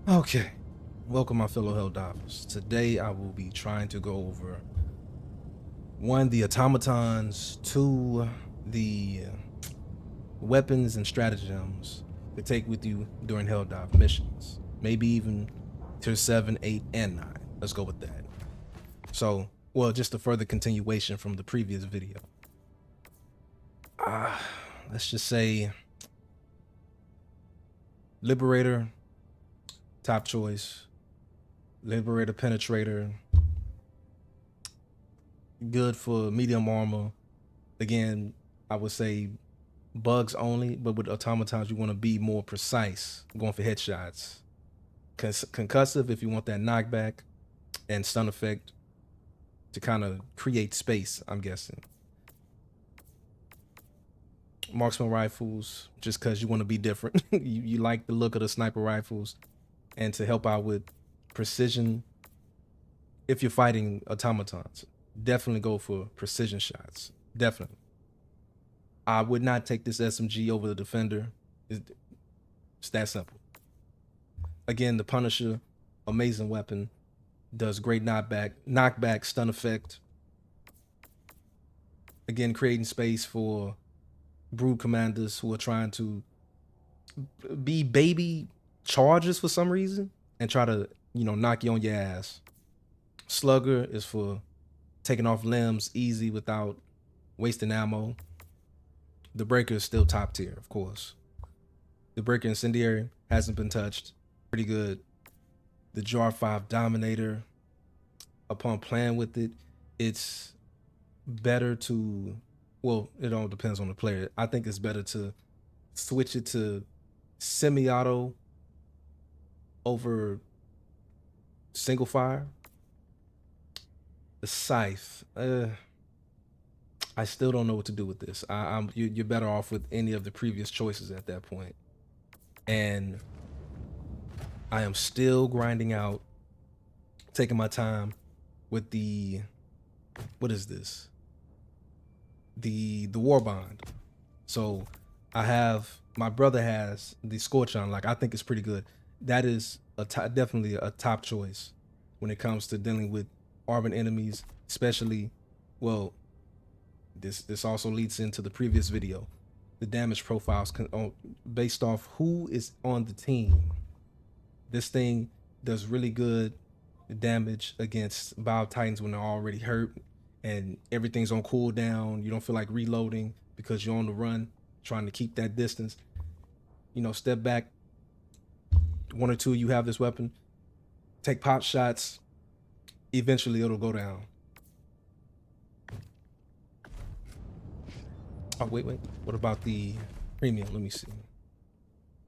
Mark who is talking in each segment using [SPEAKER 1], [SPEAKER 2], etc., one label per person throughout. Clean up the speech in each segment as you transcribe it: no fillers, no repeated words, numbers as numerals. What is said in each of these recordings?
[SPEAKER 1] Okay, welcome my fellow Helldivers. Today I will be trying to go over one, the automatons, two, the weapons and stratagems to take with you during Helldive missions. Maybe even tier 7, 8, and 9. Let's go with that. So, well, just a further continuation from the previous video. Let's just say Liberator, top choice. Liberator Penetrator, good for medium armor. Again, I would say bugs only, but with automatons, you want to be more precise, going for headshots. Concussive if you want that knockback, and stun effect to kind of create space, I'm guessing. Marksman rifles, just because you want to be different. you like the look of the sniper rifles, and to help out with precision if you're fighting automatons. Definitely go for precision shots. Definitely. I would not take this SMG over the Defender. It's that simple. Again, the Punisher, amazing weapon, does great knockback, stun effect. Again, creating space for brood commanders who are trying to be baby chargers for some reason and try to, knock you on your ass. Slugger is for taking off limbs easy without wasting ammo. The Breaker is still top tier, of course. The Breaker Incendiary hasn't been touched. Pretty good. The Jar 5 Dominator, upon playing with it, it's better to, well, it all depends on the player. I think it's better to switch it to semi-auto over single fire. The Scythe, I still don't know what to do with this. You're better off with any of the previous choices at that point. And I am still grinding out, taking my time with the, what is this? The War Bond. So I have, my brother has the Scorchon. Like, I think it's pretty good. That is definitely a top choice when it comes to dealing with armored enemies, especially, well, this also leads into the previous video. The damage profiles based off who is on the team. This thing does really good damage against Bio Titans when they're already hurt and everything's on cooldown. You don't feel like reloading because you're on the run, trying to keep that distance. Step back. One or two, you have this weapon. Take pot shots. Eventually, it'll go down. Oh, wait. What about the premium? Let me see.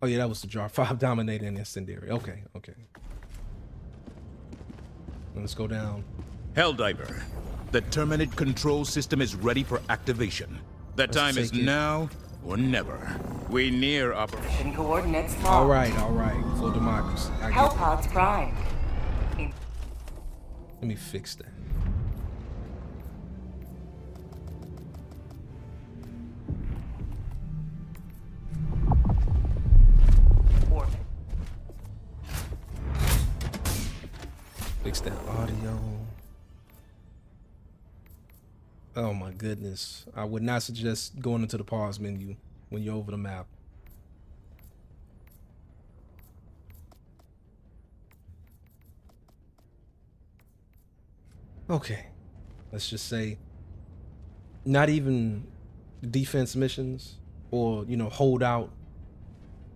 [SPEAKER 1] Oh, yeah, that was the Jar 5 Dominator and Incendiary. Okay. Let's go down.
[SPEAKER 2] Helldiver, the Terminate control system is ready for activation. The time is now or never. We near operation
[SPEAKER 3] coordinates locked.
[SPEAKER 1] All right. For democracy.
[SPEAKER 3] Hellpods primed.
[SPEAKER 1] Let me fix that.
[SPEAKER 3] Orbit.
[SPEAKER 1] Fix that audio. Oh my goodness. I would not suggest going into the pause menu when you're over the map. Okay. Let's just say not even defense missions or, hold out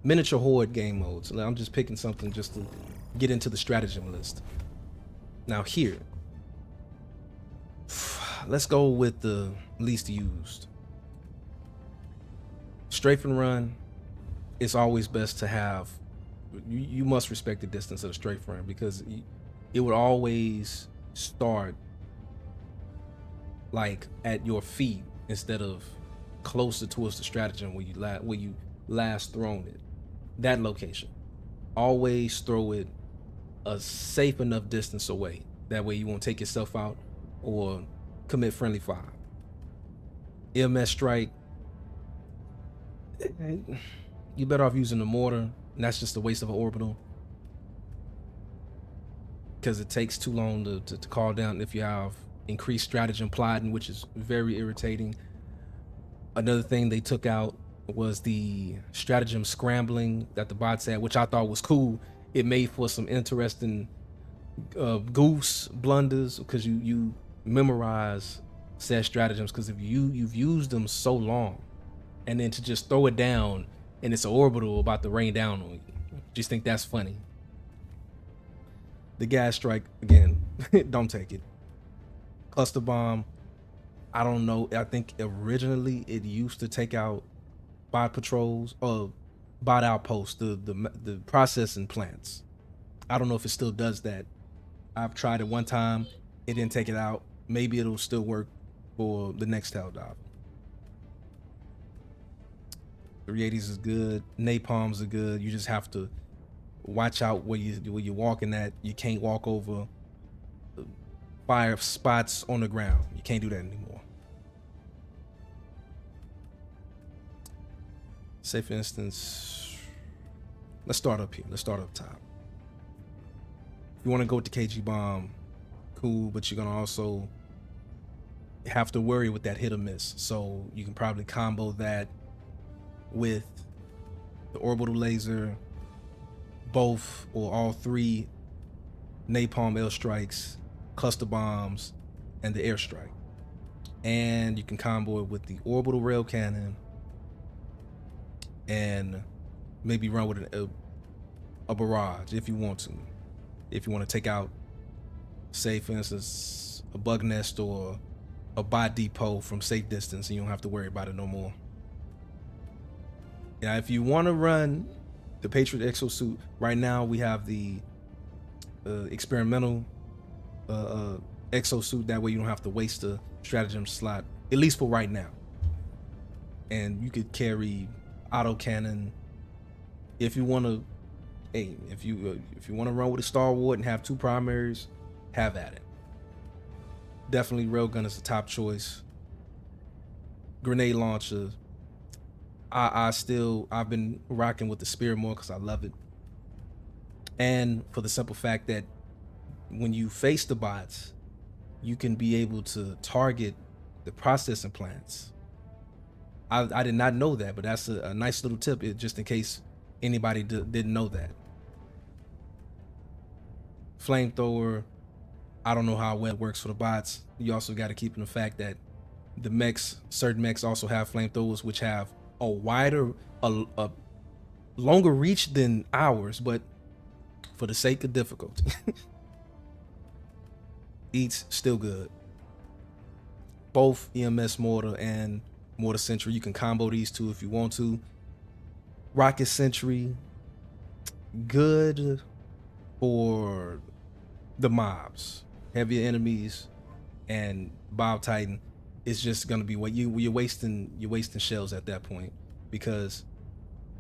[SPEAKER 1] miniature horde game modes. I'm just picking something just to get into the stratagem list. Now here, let's go with the least used. Strafe and run. It's always best to have, you must respect the distance of the strafe run because it would always start like at your feet instead of closer towards the stratagem where you last thrown it. That location. Always throw it a safe enough distance away. That way you won't take yourself out or commit friendly fire. EMS strike. You better off using the mortar, and that's just a waste of an orbital. because it takes too long to call down if you have increased stratagem plotting, which is very irritating. Another thing they took out was the stratagem scrambling that the bots had, which I thought was cool. It made for some interesting goose blunders because you memorize said stratagems, because if you've used them so long, and then to just throw it down and it's an orbital about to rain down on you, just think that's funny. The gas strike again, don't take it. Cluster bomb, I don't know. I think originally it used to take out bot patrols or bot outposts, the processing plants. I don't know if it still does that. I've tried it one time, it didn't take it out. Maybe it'll still work for the next tail dive. 380s is good. Napalms are good. You just have to watch out where you're walking at. You can't walk over fire spots on the ground. You can't do that anymore. Say for instance, let's start up here. Let's start up top. If you want to go with the KG bomb, cool, but you're gonna also have to worry with that hit or miss. So you can probably combo that with the orbital laser, both or all three napalm airstrikes, cluster bombs, and the airstrike. And you can combo it with the orbital rail cannon and maybe run with a barrage if you want to. If you want to take out, say for instance, a bug nest or a bot depot from safe distance, and you don't have to worry about it no more. Now, if you want to run the Patriot exosuit, right now we have the experimental exosuit. That way you don't have to waste a stratagem slot, at least for right now. And you could carry autocannon if you want to. Hey, if you want to run with a Star Ward and have two primaries, have at it. Definitely railgun is the top choice. Grenade launcher, I've been rocking with the Spear more because I love it, and for the simple fact that when you face the bots, you can be able to target the processing plants. I did not know that, but that's a nice little tip, just in case anybody didn't know that. Flamethrower, I don't know how well it works for the bots. You also got to keep in the fact that the mechs, certain mechs also have flamethrowers, which have a wider, a longer reach than ours, but for the sake of difficulty, eats still good. Both EMS mortar and mortar sentry, you can combo these two if you want to. Rocket sentry, good for the mobs, heavier enemies, and Bob Titan is just gonna be what you're wasting shells at that point, because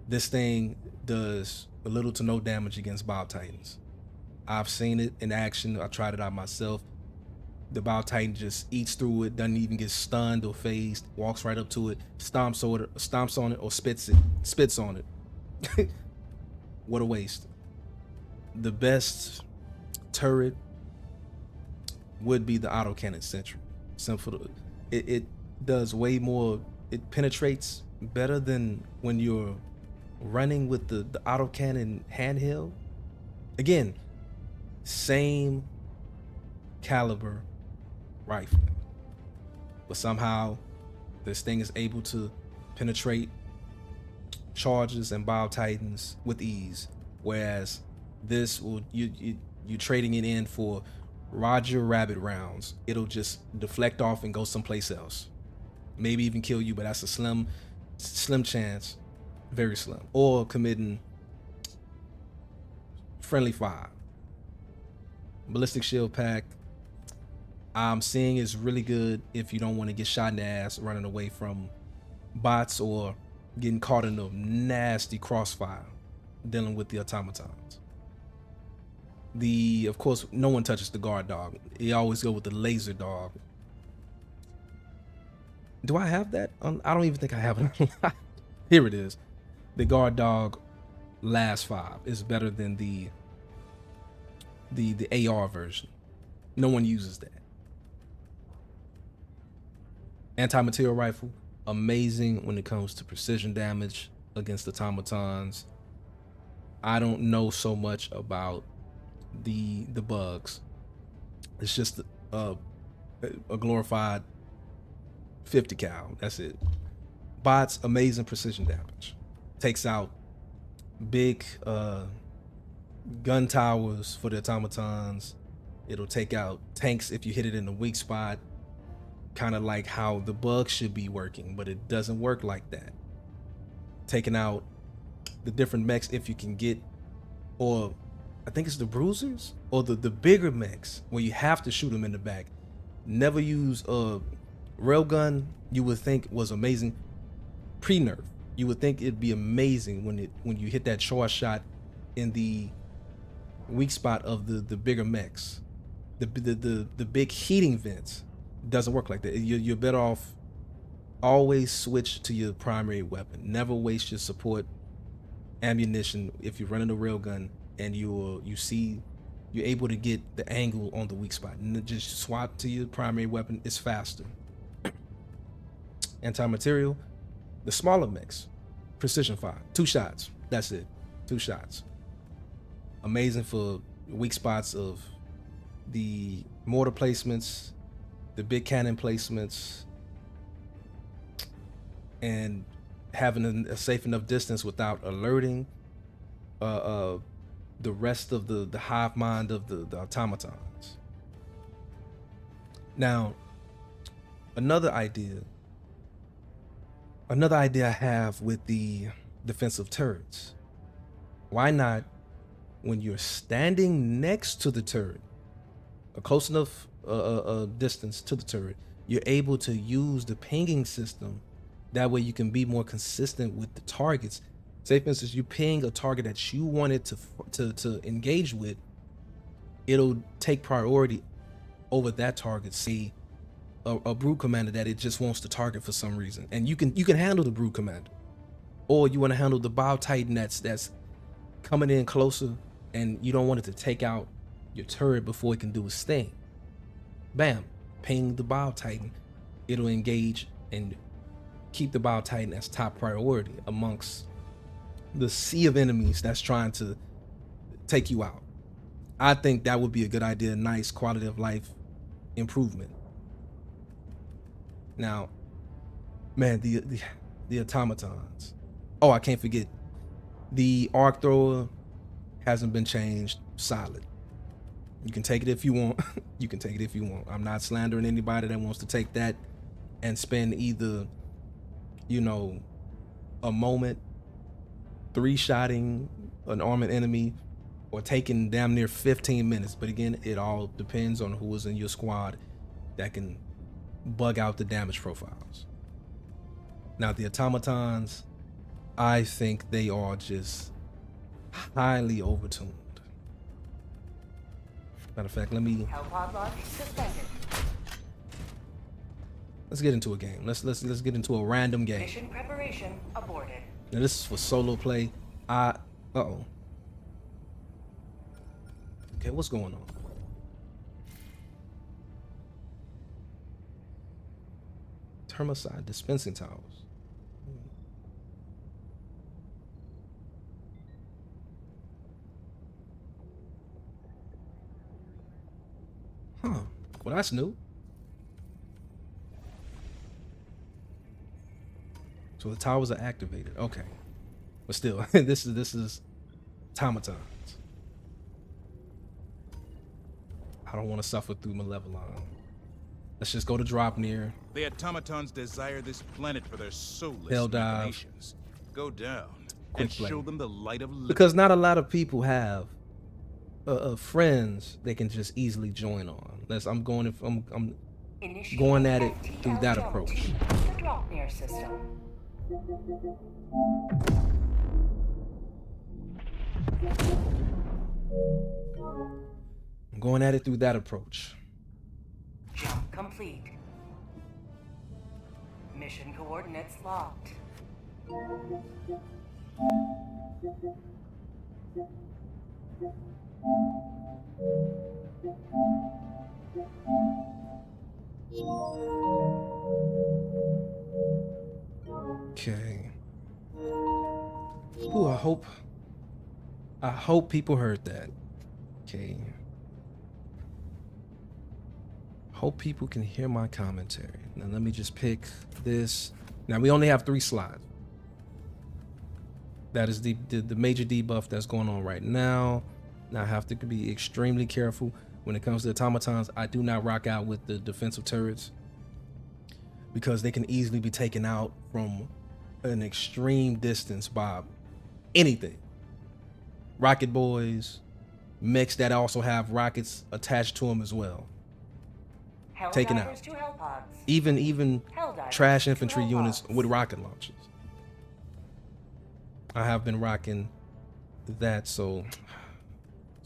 [SPEAKER 1] this thing does a little to no damage against Bob Titans. I've seen it in action. I tried it out myself. The Bob Titan just eats through it, doesn't even get stunned or phased, walks right up to it, stomps on it or spits on it. What a waste. The best turret would be the autocannon sentry. Simple. It does way more. It penetrates better than when you're running with the autocannon handheld. Again, same caliber rifle, but somehow this thing is able to penetrate charges and Bob Titans with ease, whereas this will you trading it in for Roger Rabbit rounds. It'll just deflect off and go someplace else, maybe even kill you, but that's a slim chance, very slim. Or committing friendly fire. Ballistic shield pack, I'm seeing is really good if you don't want to get shot in the ass running away from bots or getting caught in a nasty crossfire dealing with the automatons. Of course, no one touches the guard dog. You always go with the laser dog. Do I have that? I don't even think I have it. Here it is. The guard dog last 5 is better than the the AR version. No one uses that. Anti-material rifle, amazing when it comes to precision damage against automatons. I don't know so much about the bugs. It's just a glorified 50 cal. That's it. Bots, amazing precision damage. Takes out big gun towers for the automatons. It'll take out tanks if you hit it in the weak spot. Kind of like how the bug should be working, but it doesn't work like that. Taking out the different mechs if you can get, or I think it's the bruisers or the bigger mechs where you have to shoot them in the back. Never use a railgun. You would think was amazing pre-nerf. You would think it'd be amazing when you hit that charge shot in the weak spot of the bigger mechs. The big heating vents doesn't work like that. You're better off always switch to your primary weapon. Never waste your support ammunition if you're running a railgun and you're able to get the angle on the weak spot, and then just swap to your primary weapon. It's faster. Anti-material, the smaller mechs, precision fire, 2 shots. That's it, 2 shots. Amazing for weak spots of the mortar placements, the big cannon placements, and having a safe enough distance without alerting the rest of the hive mind of the automatons. Now, another idea I have with the defensive turrets. Why not, when you're standing next to the turret, a close enough distance to the turret, you're able to use the pinging system. That way you can be more consistent with the targets. Say for instance, you ping a target that you wanted to engage with, it'll take priority over that target. See a Brood Commander that it just wants to target for some reason, and you can handle the Brood Commander, or you want to handle the Bile Titan that's coming in closer, and you don't want it to take out your turret before it can do its thing. Bam, ping the Bile Titan. It'll engage and keep the Bile Titan as top priority amongst the sea of enemies that's trying to take you out. I think that would be a good idea. Nice quality of life improvement. Now, man, the automatons. Oh, I can't forget, the arc thrower hasn't been changed. Solid. You can take it if you want. You can take it if you want. I'm not slandering anybody that wants to take that and spend either, a moment 3-shotting an armored enemy or taking damn near 15 minutes. But again, it all depends on who is in your squad that can bug out the damage profiles. Now, the automatons, I think they are just highly overtuned. Matter of fact,
[SPEAKER 3] Hellpod launch suspended.
[SPEAKER 1] let's get into a game. Let's get into a random game.
[SPEAKER 3] Mission preparation aborted.
[SPEAKER 1] Now this is for solo play. Uh-oh. Okay, what's going on? Termicide dispensing towers. Huh. Well, that's new. So the towers are activated. Okay. But still, this is automatons. I don't want to suffer through Malevelon. Let's just go to Dropnir.
[SPEAKER 2] The automatons desire this planet for their soulless
[SPEAKER 1] Hell dive.
[SPEAKER 2] machinations. Go down
[SPEAKER 1] Quick
[SPEAKER 2] and
[SPEAKER 1] play.
[SPEAKER 2] show them the light of liberty.
[SPEAKER 1] Because not a lot of people have friends they can just easily join on. I'm going at it through that
[SPEAKER 3] FTL
[SPEAKER 1] approach.
[SPEAKER 3] to the Dropnir system.
[SPEAKER 1] I'm going at it through that approach.
[SPEAKER 3] Jump complete. Mission coordinates locked.
[SPEAKER 1] Okay. Ooh, I hope people heard that. Okay. Hope people can hear my commentary. Now let me just pick this. Now we only have 3 slots. That is the major debuff that's going on right now. Now I have to be extremely careful when it comes to automatons. I do not rock out with the defensive turrets because they can easily be taken out from an extreme distance by anything. Rocket boys, mechs that also have rockets attached to them as well. Taken out.
[SPEAKER 3] Helldivers to Hellpods.
[SPEAKER 1] Even
[SPEAKER 3] Helldivers
[SPEAKER 1] trash
[SPEAKER 3] to
[SPEAKER 1] infantry units
[SPEAKER 3] Hellpods.
[SPEAKER 1] with rocket launchers. I have been rocking that, so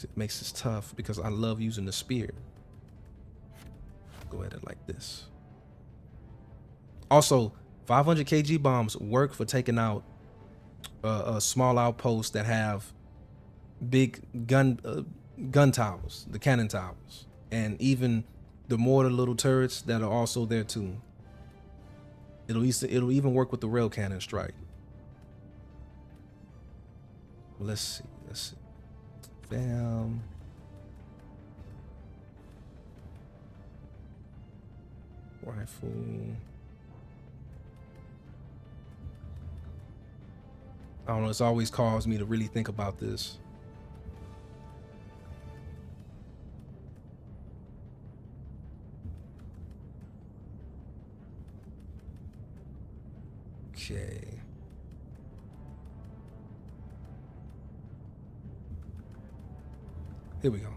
[SPEAKER 1] it makes this tough because I love using the spear. Go at it like this. Also, 500 kg bombs work for taking out small outposts that have big gun towers, the cannon towers, and even the mortar little turrets that are also there too. It'll even work with the rail cannon strike. Let's see. Bam. Rifle. I don't know, it's always caused me to really think about this. Okay. Here we go.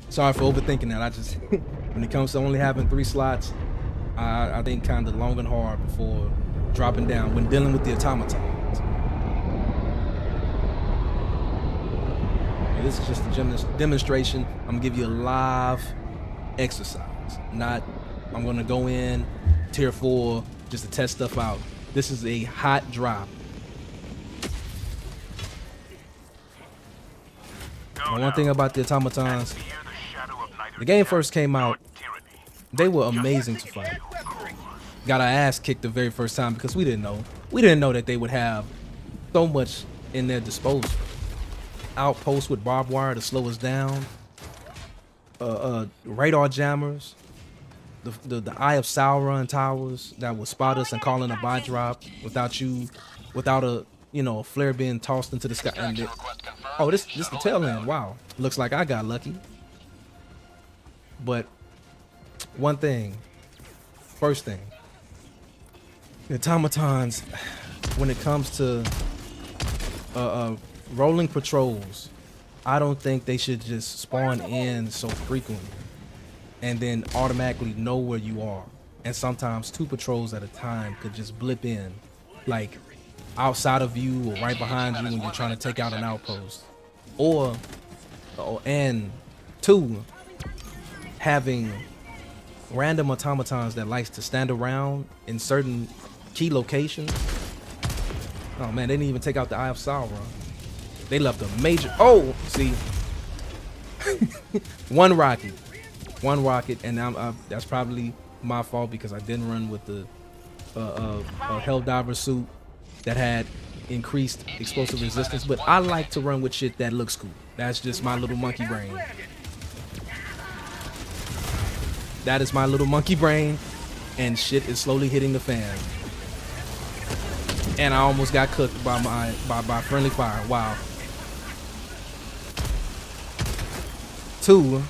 [SPEAKER 1] Sorry for overthinking that. I just, when it comes to only having 3 slots, I think kind of long and hard before dropping down when dealing with the automatons. This is just a demonstration. I'm gonna give you a live exercise. Not, I'm gonna go in tier 4 just to test stuff out. This is a hot drop. One thing about the automatons, the game first came out, they were amazing to fight. Got our ass kicked the very first time because we didn't know. We didn't know that they would have so much in their disposal. Outposts with barbed wire to slow us down. Radar jammers. The Eye of Sauron towers that will spot us and call in a buy drop without a flare being tossed into the sky. And oh, this the tail end. Wow, looks like I got lucky. But first thing, the automatons, when it comes to rolling patrols, I don't think they should just spawn in so frequently and then automatically know where you are. And sometimes 2 patrols at a time could just blip in, like outside of you or right behind you when you're trying to take out an outpost. And 2, having random automatons that likes to stand around in certain key locations. Oh man, they didn't even take out the Eye of Sauron. They left a major, see, one rocket, and that's probably my fault because I didn't run with the Helldiver suit that had increased explosive resistance, but I like to run with shit that looks cool. That's just my little monkey brain. That is my little monkey brain, and shit is slowly hitting the fan. And I almost got cooked by friendly fire. Wow. 2,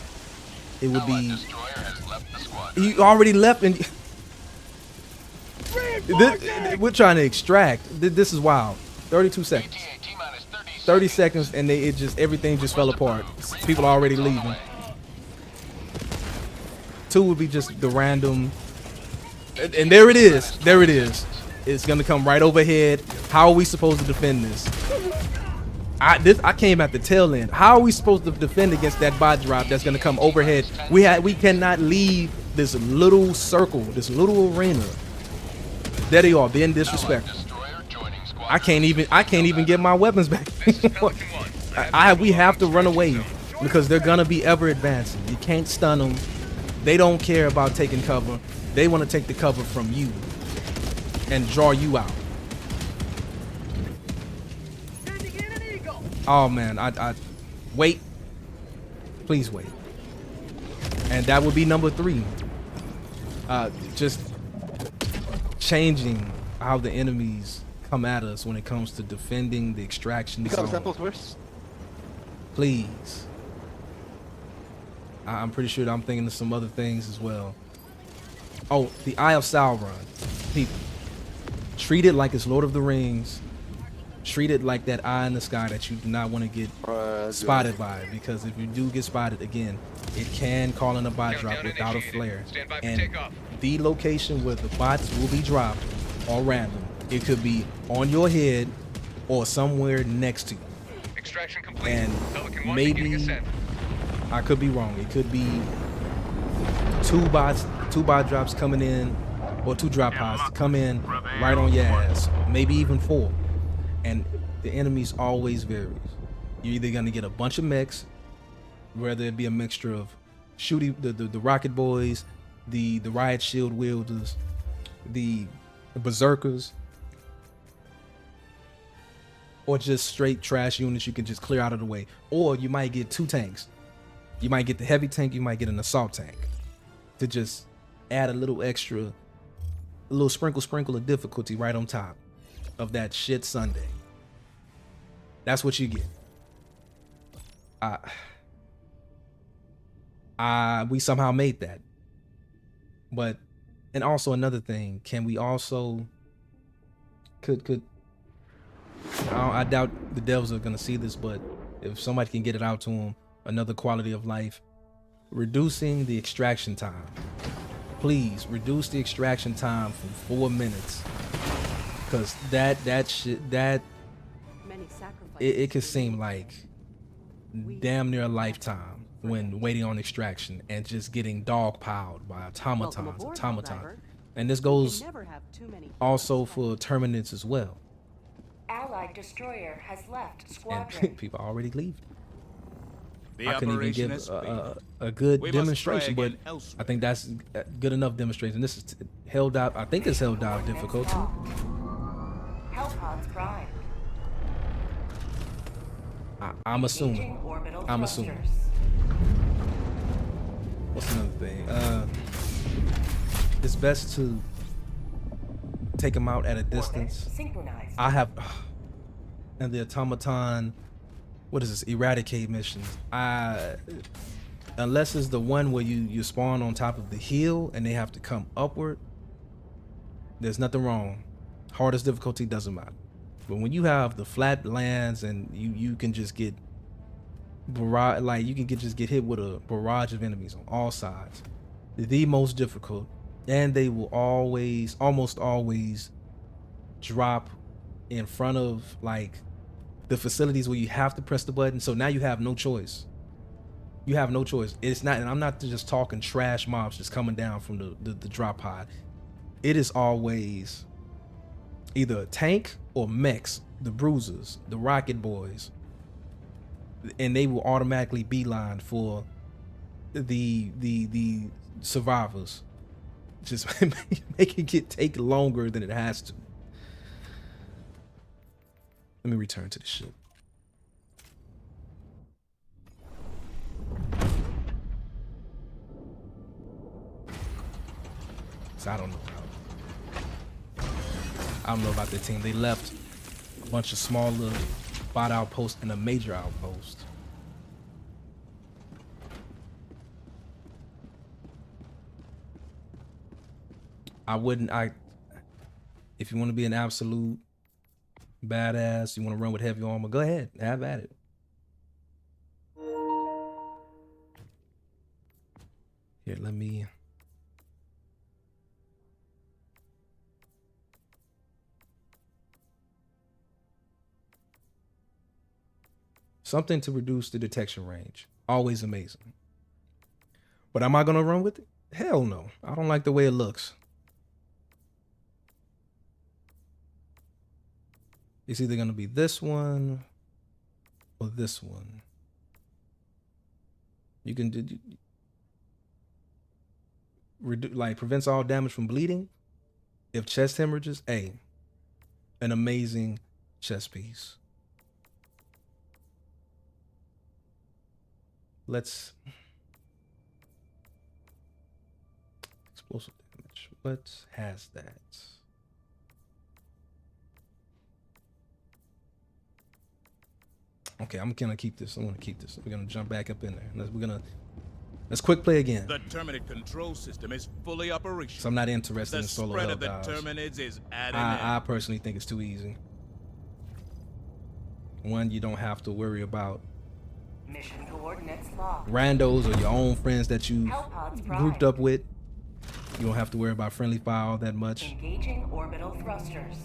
[SPEAKER 1] it would be. He already left, and we're trying to extract. This is wild. 32 seconds. 30 seconds, and everything just fell apart. People are already leaving. 2 would be just the random, and there it is. There it is. It's gonna come right overhead. How are we supposed to defend this? I came at the tail end. How are we supposed to defend against that buy drop that's gonna come overhead? We cannot leave this little circle, this little arena. There they are, being disrespectful. I can't even get my weapons back. We have to run away because they're gonna be ever advancing. You can't stun them. They don't care about taking cover. They want to take the cover from you and draw you out. Oh man, I wait. Please wait. And that would be number 3. Just changing how the enemies come at us when it comes to defending the extraction zone. Please. I'm pretty sure that I'm thinking of some other things as well. Oh, the Eye of Sauron. People, treat it like it's Lord of the Rings. Treat it like that eye in the sky that you do not want to get spotted by, because if you do get spotted again, it can call in a bot drop without a flare. And the location where the bots will be dropped are random. It could be on your head or somewhere next to you.
[SPEAKER 4] Extraction complete.
[SPEAKER 1] And
[SPEAKER 4] Pelican 1
[SPEAKER 1] maybe
[SPEAKER 4] beginning ascent.
[SPEAKER 1] I could be wrong. It could be two bot drops coming in, or 2 drop pods to come in right on your ass. Maybe even 4. And the enemies always varies. You're either gonna get a bunch of mechs, whether it be a mixture of shooting the rocket boys, the riot shield wielders, the berserkers, or just straight trash units you can just clear out of the way. Or you might get 2 tanks. You might get the heavy tank, you might get an assault tank, to just add a little extra, a little sprinkle of difficulty right on top of that shit Sunday. That's what you get. We somehow made that. But, and also another thing, can we also I doubt the devs are gonna see this, but if somebody can get it out to them, another quality of life, reducing the extraction time. Please reduce the extraction time from 4 minutes, because it could seem like damn near a lifetime when waiting on extraction and just getting dogpiled by automatons. And this goes also for Terminids as well.
[SPEAKER 3] Allied destroyer has left squadron.
[SPEAKER 1] And people already leave.
[SPEAKER 2] The
[SPEAKER 1] I couldn't even
[SPEAKER 2] operation
[SPEAKER 1] give
[SPEAKER 2] has failed.
[SPEAKER 1] a good
[SPEAKER 2] We must
[SPEAKER 1] demonstration,
[SPEAKER 2] try
[SPEAKER 1] but
[SPEAKER 2] again elsewhere.
[SPEAKER 1] I think that's a good enough demonstration. This is hell dive. I think it's hell dive difficulty.
[SPEAKER 3] Hellpods primed.
[SPEAKER 1] I'm assuming.
[SPEAKER 3] Engaging orbital
[SPEAKER 1] I'm
[SPEAKER 3] thrusters.
[SPEAKER 1] assuming. What's another thing? It's best to take them out at a distance.
[SPEAKER 3] Orbit synchronized.
[SPEAKER 1] I have, and the automaton, what is this? Eradicate missions. Unless it's the one where you spawn on top of the hill and they have to come upward, there's nothing wrong. Hardest difficulty doesn't matter. But when you have the flat lands and you can just get barrage, like you can just get hit with a barrage of enemies on all sides. The most difficult, and they will almost always drop in front of like the facilities where you have to press the button. So now you have no choice. You have no choice. It's not, and I'm not just talking trash mobs just coming down from the drop pod. It is always either a tank or mechs, the bruisers, the rocket boys, and they will automatically beeline for the survivors, just make it take longer than it has to. Let me return to the ship. So I don't know about the team. They left a bunch of smaller bot outposts and a major outpost. If you want to be an absolute badass, you want to run with heavy armor, go ahead, have at it. Here, let me. Something to reduce the detection range. Always amazing. But am I going to run with it? Hell no. I don't like the way it looks. It's either gonna be this one or this one. You can do like prevents all damage from bleeding. If chest hemorrhages, an amazing chest piece. Let's explosive damage. What has that? Okay, I'm gonna keep this. I'm gonna keep this. We're gonna jump back up in there. Let's quick play again.
[SPEAKER 2] The Terminid control system is fully operational.
[SPEAKER 1] So I'm not interested
[SPEAKER 2] The
[SPEAKER 1] in solo
[SPEAKER 2] spread
[SPEAKER 1] hell
[SPEAKER 2] of the
[SPEAKER 1] dives.
[SPEAKER 2] Terminids is at an
[SPEAKER 1] I
[SPEAKER 2] end.
[SPEAKER 1] personally think it's too easy. One, you don't have to worry about
[SPEAKER 3] Mission coordinates locked.
[SPEAKER 1] randos or your own friends that you
[SPEAKER 3] Hellpods
[SPEAKER 1] grouped
[SPEAKER 3] prime.
[SPEAKER 1] up with. You don't have to worry about friendly fire all that much.
[SPEAKER 3] Engaging orbital thrusters.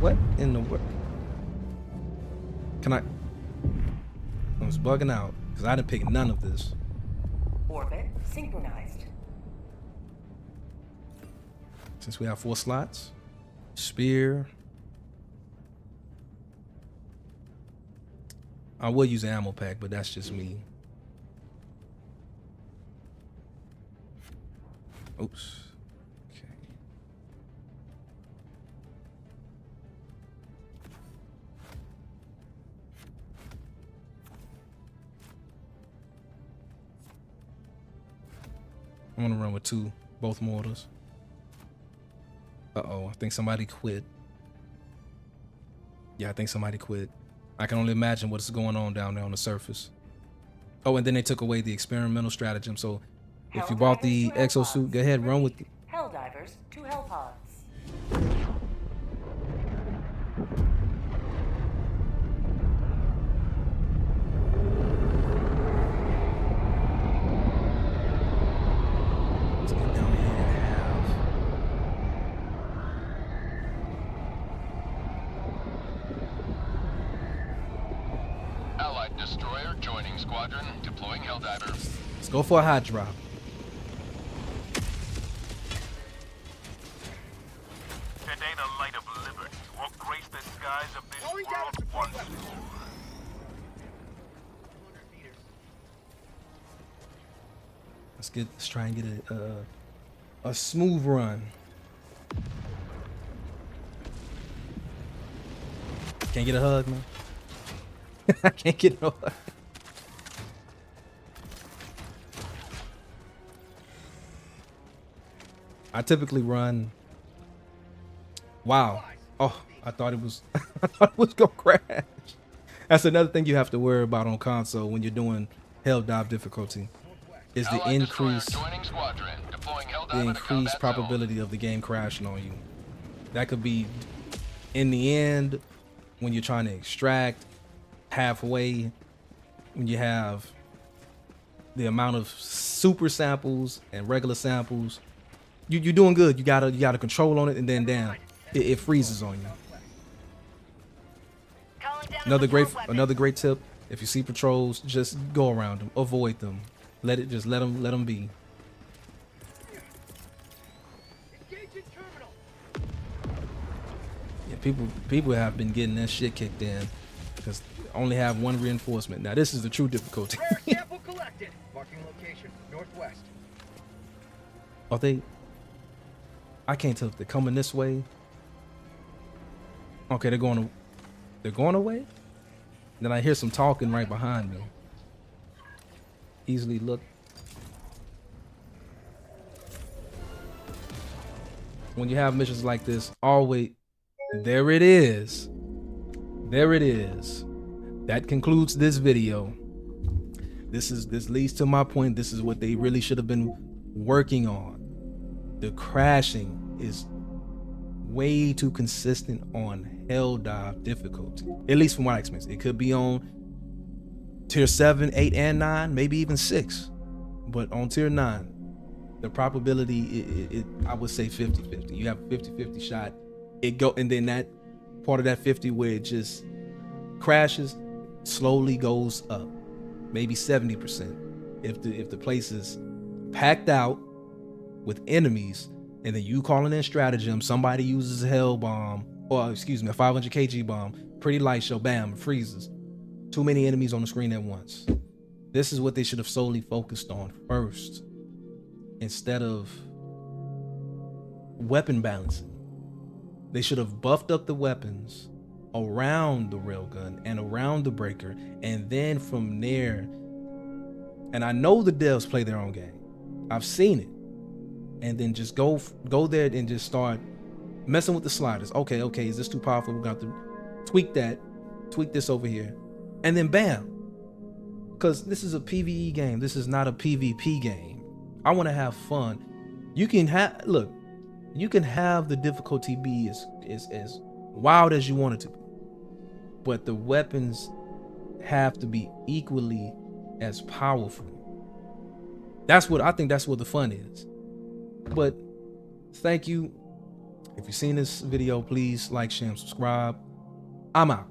[SPEAKER 1] What in the world? Can I was bugging out because I didn't pick none of this.
[SPEAKER 3] Orbit synchronized.
[SPEAKER 1] Since we have 4 slots, spear. I would use an ammo pack, but that's just me. Oops. Okay. I'm gonna run with 2, both mortars. Uh-oh, I think somebody quit. Yeah, I think somebody quit. I can only imagine what's going on down there on the surface. Oh, and then they took away the experimental stratagem. So if you bought the
[SPEAKER 3] Helldivers to
[SPEAKER 1] exosuit,
[SPEAKER 3] Hellpods.
[SPEAKER 1] go ahead, run with it.
[SPEAKER 3] Repeat. Helldivers to Hellpods.
[SPEAKER 1] Let's get down here and have.
[SPEAKER 4] Allied destroyer joining squadron, deploying Helldiver.
[SPEAKER 1] Let's go for a hot drop.
[SPEAKER 5] Today the light of liberty will grace the skies of this world once more.
[SPEAKER 1] Let's try and get a smooth run. Can't get a hug, man. I can't get no hug. I typically run. Wow. Oh, I thought it was I thought it was gonna crash. That's another thing you have to worry about on console when you're doing hell dive difficulty. Is the
[SPEAKER 4] Allied destroyer
[SPEAKER 1] increase
[SPEAKER 4] joining squadron, deploying Helldiver
[SPEAKER 1] the
[SPEAKER 4] to
[SPEAKER 1] increased
[SPEAKER 4] combat zone.
[SPEAKER 1] probability of the game crashing on you. That could be in the end when you're trying to extract, halfway when you have the amount of super samples and regular samples. You're doing good. You got a control on it, and then damn, it freezes on you. Another great tip: if you see patrols, just go around them, avoid them, let them be. Yeah, people have been getting that shit kicked in because only have 1 reinforcement. Now this is the true difficulty.
[SPEAKER 6] Rare sample collected. Marking location, northwest.
[SPEAKER 1] Are they? I can't tell if they're coming this way. Okay, they're going away. Then I hear some talking right behind me. Easily look. When you have missions like this, always there it is. There it is. That concludes this video. This leads to my point. This is what they really should have been working on. The crashing is way too consistent on hell dive difficulty, at least from what I experienced. It could be on tier 7, 8, and 9, maybe even 6, but on tier 9 the probability I would say 50-50. You have a 50-50 shot and then that part of that 50 where it just crashes slowly goes up, maybe 70% if the place is packed out with enemies, and then you calling in stratagem, somebody uses a hell bomb, or excuse me, a 500 kg bomb, pretty light show, bam, it freezes. Too many enemies on the screen at once. This is what they should have solely focused on first, instead of weapon balancing. They should have buffed up the weapons around the railgun and around the breaker, and then from there, and I know the devs play their own game. I've seen it. And then just go there and just start messing with the sliders. Okay, is this too powerful? We're going to tweak that, tweak this over here, and then bam. Because this is a PvE game. This is not a PvP game. I want to have fun. You can have the difficulty be as wild as you want it to be, but the weapons have to be equally as powerful. That's what the fun is. But thank you. If you've seen this video, please like, share, and subscribe. I'm out.